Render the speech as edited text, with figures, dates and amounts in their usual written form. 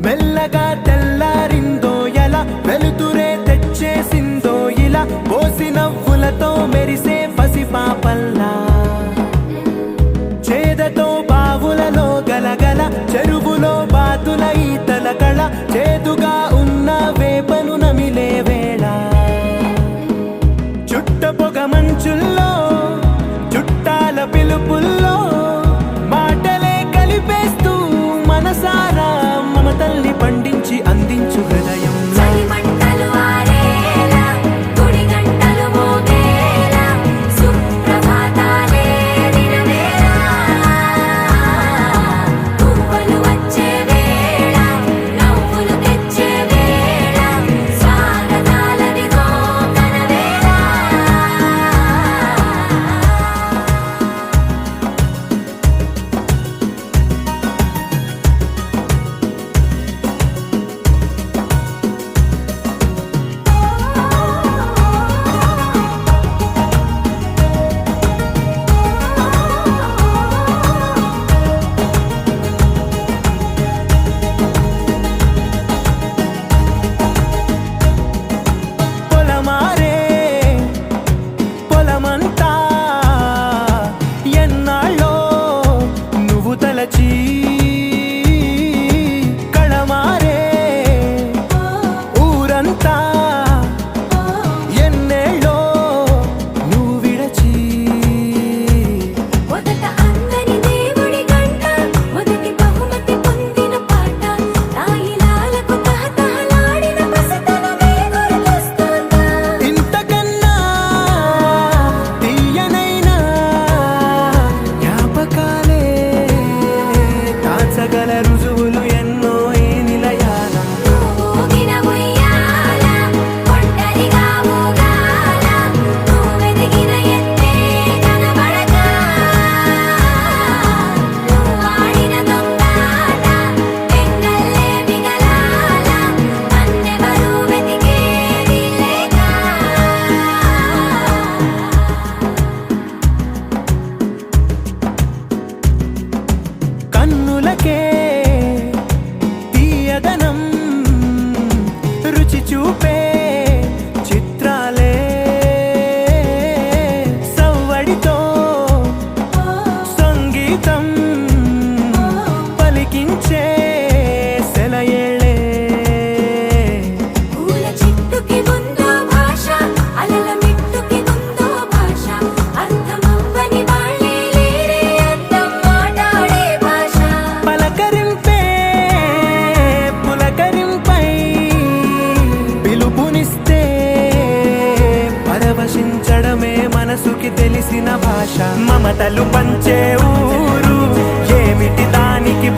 మెల్లగా తెల్లారిందో ఎలా వెలుతురే తెచ్చేసిందో ఇలా పోసి నవ్వులతో మెరిసే పసిపాపల్లా చేదతో బావులలో గలగల చెరువులో బాతుల ఈతల కళ చేదుగా ఉన్న వేపను నమిలే వేళ చుట్ట పొగ మంచుల్లో చుట్టాల పిలుపుల్లో మాటలే కలిపేస్తూ మనసారా మమతల్ని పండించి అందించు హృదయం కళమారే ఊరంతా ఎన్నేళ్ళో నువ్వు విడచి మొదట అందని దేవుడి గంట మొదటి బహుమతి పొందిన పాట తాయిలాలకు తహతహలాడిన పసితనమే గుర్తొస్తుందా ఇంతకన్నా తీయనైనా జ్ఞాపకాలే దాచగల రుజువులు ఎన్నో ఈ నిలయాల ఊగిన ఉయ్యాల ఒంటరిగా ఊగాల నువ్వెదిగిన ఎత్తే కనబడక నువ్వాడిన దొంగాట పెంగల్లే మిగలాల నన్నెవరూ వెతికేది లేక కన్నులకే తీయదనం రుచి చూపే చిత్రాలే సవ్వడితో సంగీతం పలికించే సెలయేళే పూల చెట్టుకి ఉందో భాష అలల మిట్టుకి ఉందో భాష అర్థమవ్వని వాళ్ళే లేరే అందం మాట్లాడే భాష పలకరింపే పులకరింపై పిలుపునిస్తే పరవశించడమే మనసుకి తెలిసిన భాష మమతలు పంచే ఊరు ఏమిటి దానికి